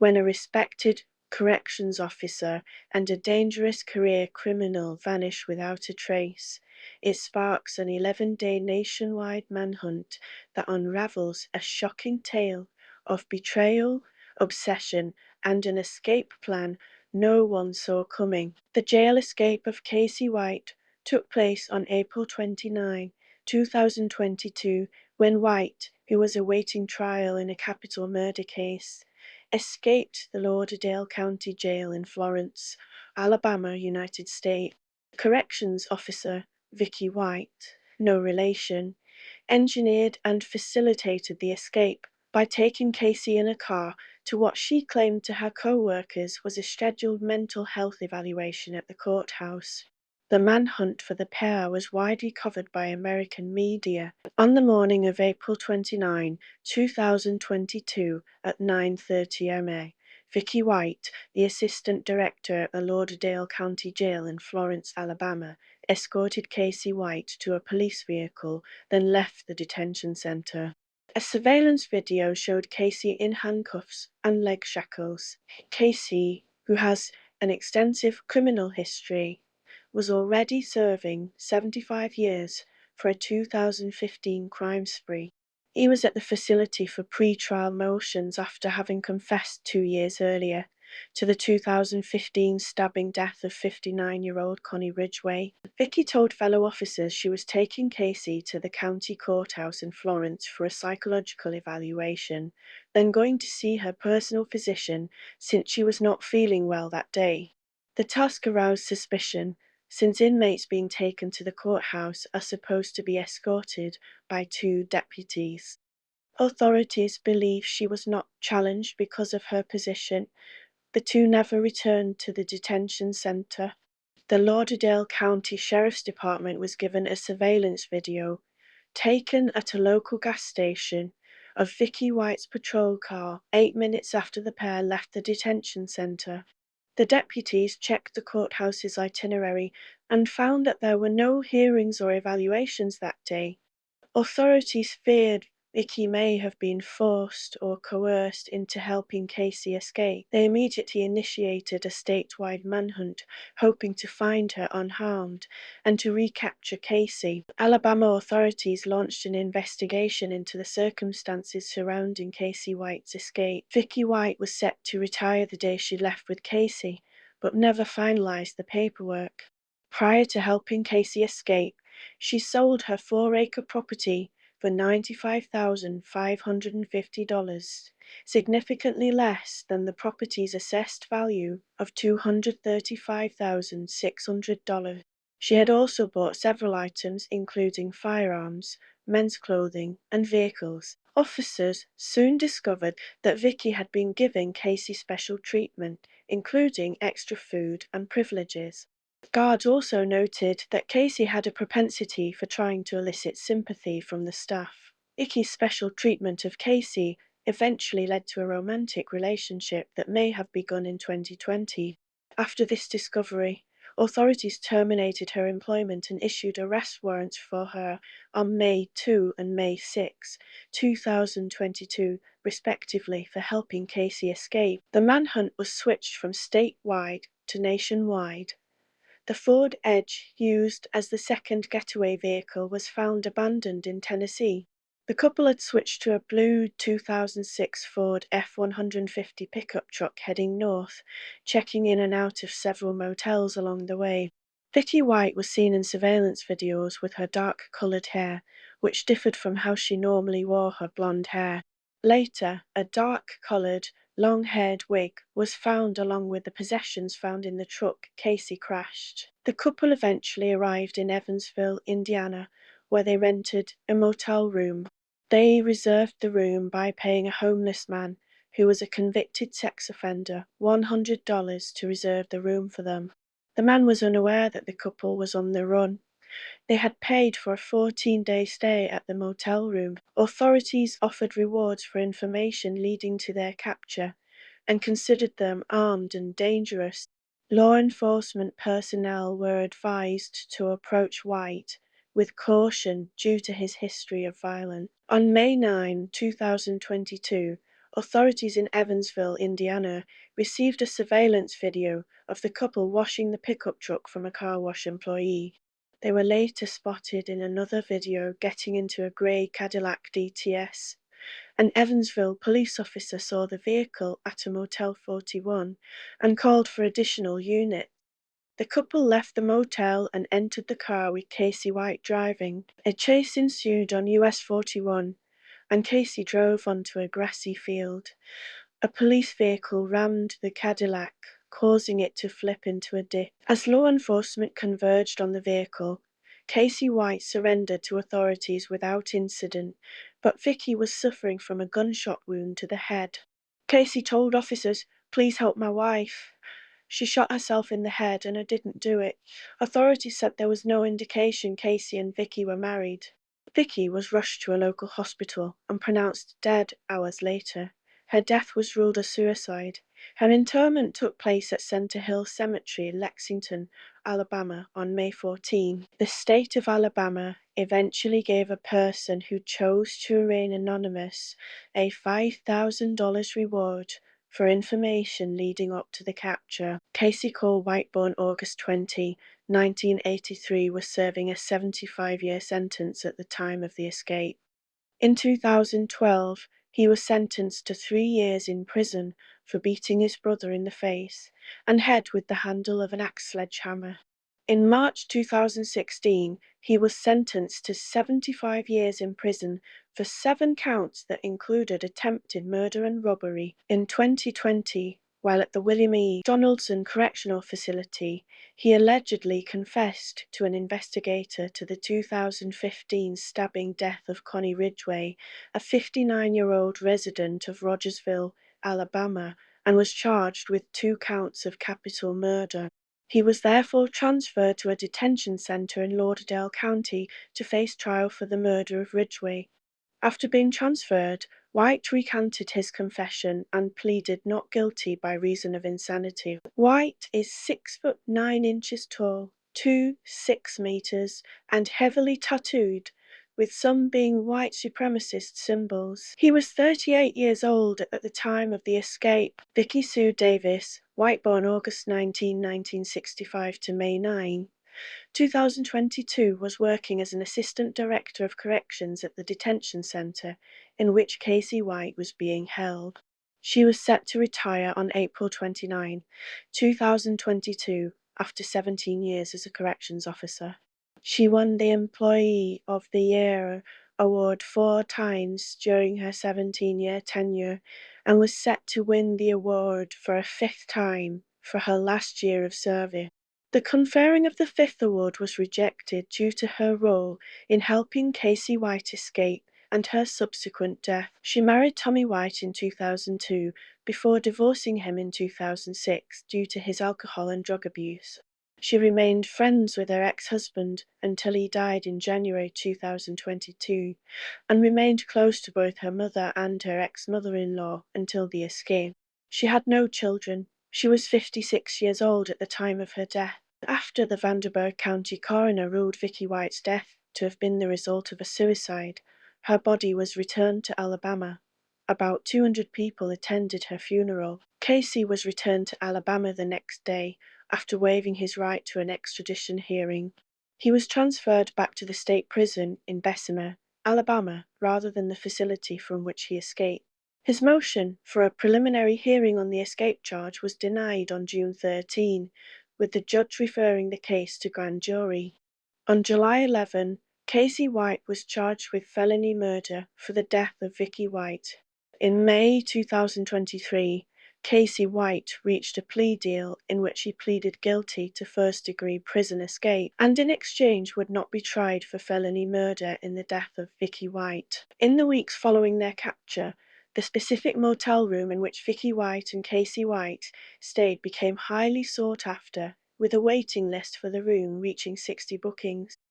when a respected corrections officer and a dangerous career criminal vanish without a trace. It sparks an 11-day nationwide manhunt that unravels a shocking tale of betrayal, obsession, and an escape plan no one saw coming. The jail escape of Casey White took place on April 29, 2022, when White, who was awaiting trial in a capital murder case, escaped the Lauderdale County Jail in Florence, Alabama, United States. Corrections officer Vicky White, no relation, engineered and facilitated the escape by taking Casey in a car to what she claimed to her co-workers was a scheduled mental health evaluation at the courthouse. The manhunt for the pair was widely covered by American media. On the morning of April 29, 2022 at 9:30 m.a., Vicky White, the assistant director at the Lauderdale County Jail in Florence, Alabama, escorted Casey White to a police vehicle, then left the detention center. A surveillance video showed Casey in handcuffs and leg shackles. Casey, who has an extensive criminal history, was already serving 75 years for a 2015 crime spree. He was at the facility for pre-trial motions after having confessed 2 years earlier to the 2015 stabbing death of 59-year-old Connie Ridgway. Vicky told fellow officers she was taking Casey to the county courthouse in Florence for a psychological evaluation, then going to see her personal physician since she was not feeling well that day. The task aroused suspicion, since inmates being taken to the courthouse are supposed to be escorted by 2 deputies. Authorities believe she was not challenged because of her position. The 2 never returned to the detention center. The Lauderdale County Sheriff's Department was given a surveillance video, taken at a local gas station, of Vicky White's patrol car 8 minutes after the pair left the detention center. The deputies checked the courthouse's itinerary and found that there were no hearings or evaluations that day. Authorities feared Vicky may have been forced or coerced into helping Casey escape. They immediately initiated a statewide manhunt, hoping to find her unharmed and to recapture Casey. Alabama authorities launched an investigation into the circumstances surrounding Casey White's escape. Vicky White was set to retire the day she left with Casey, but never finalized the paperwork. Prior to helping Casey escape, she sold her 4-acre property for $95,550, significantly less than the property's assessed value of $235,600. She had also bought several items including firearms, men's clothing, and vehicles. Officers soon discovered that Vicky had been giving Casey special treatment, including extra food and privileges. Guards also noted that Casey had a propensity for trying to elicit sympathy from the staff. Vicky's special treatment of Casey eventually led to a romantic relationship that may have begun in 2020. After this discovery, authorities terminated her employment and issued arrest warrants for her on May 2 and May 6, 2022, respectively, for helping Casey escape. The manhunt was switched from statewide to nationwide. The Ford Edge used as the second getaway vehicle was found abandoned in Tennessee. The couple had switched to a blue 2006 Ford F-150 pickup truck heading north, checking in and out of several motels along the way. Vicky White was seen in surveillance videos with her dark-coloured hair, which differed from how she normally wore her blonde hair. Later, a dark-coloured, long-haired wig was found along with the possessions found in the truck Casey crashed. The couple eventually arrived in Evansville, Indiana, where they rented a motel room. They reserved the room by paying a homeless man, who was a convicted sex offender, $100 to reserve the room for them. The man was unaware that the couple was on the run. They had paid for a 14-day stay at the motel room. Authorities offered rewards for information leading to their capture and considered them armed and dangerous. Law enforcement personnel were advised to approach White with caution due to his history of violence. On May 9, 2022, authorities in Evansville, Indiana, received a surveillance video of the couple washing the pickup truck from a car wash employee. They were later spotted in another video getting into a grey Cadillac DTS. An Evansville police officer saw the vehicle at a Motel 41 and called for additional units. The couple left the motel and entered the car with Casey White driving. A chase ensued on US 41, and Casey drove onto a grassy field. A police vehicle rammed the Cadillac, causing it to flip into a dip. As law enforcement converged on the vehicle, Casey White surrendered to authorities without incident, but Vicky was suffering from a gunshot wound to the head. Casey told officers, "Please help my wife. She shot herself in the head and I didn't do it." Authorities said there was no indication Casey and Vicky were married. Vicky was rushed to a local hospital and pronounced dead hours later. Her death was ruled a suicide. Her interment took place at Center Hill Cemetery, Lexington, Alabama, on May 14. The state of Alabama eventually gave a person who chose to remain anonymous a $5,000 reward for information leading up to the capture. Casey Cole White, born August 20, 1983, was serving a 75-year sentence at the time of the escape. In 2012, he was sentenced to 3 years in prison for beating his brother in the face and head with the handle of an axe sledgehammer. In March 2016, he was sentenced to 75 years in prison for 7 counts that included attempted murder and robbery. In 2020, while at the William E. Donaldson Correctional Facility, he allegedly confessed to an investigator to the 2015 stabbing death of Connie Ridgway, a 59-year-old resident of Rogersville, Alabama, and was charged with 2 counts of capital murder. He was therefore transferred to a detention center in Lauderdale County to face trial for the murder of Ridgway. After being transferred, White recanted his confession and pleaded not guilty by reason of insanity. White is 6'9" tall, 6 meters, and heavily tattooed, with some being white supremacist symbols. He was 38 years old at the time of the escape. Vicky Sue Davis, White, born August 19, 1965 to May 9, 2022, was working as an assistant director of corrections at the detention center in which Casey White was being held. She was set to retire on April 29, 2022, after 17 years as a corrections officer. She won the Employee of the Year award 4 times during her 17-year tenure and was set to win the award for a 5th time for her last year of service. The conferring of the 5th award was rejected due to her role in helping Casey White escape and her subsequent death. She married Tommy White in 2002 before divorcing him in 2006 due to his alcohol and drug abuse. She remained friends with her ex-husband until he died in January 2022 and remained close to both her mother and her ex-mother-in-law until the escape. She had no children. She was 56 years old at the time of her death. After the Vanderburgh County coroner ruled Vicky White's death to have been the result of a suicide, her body was returned to Alabama. About 200 people attended her funeral. Casey was returned to Alabama the next day after waiving his right to an extradition hearing. He was transferred back to the state prison in Bessemer, Alabama, rather than the facility from which he escaped. His motion for a preliminary hearing on the escape charge was denied on June 13, with the judge referring the case to grand jury. On July 11, Casey White was charged with felony murder for the death of Vicky White. In May 2023, Casey White reached a plea deal in which he pleaded guilty to first-degree prison escape and in exchange would not be tried for felony murder in the death of Vicky White. In the weeks following their capture, the specific motel room in which Vicky White and Casey White stayed became highly sought after, with a waiting list for the room reaching 60 bookings.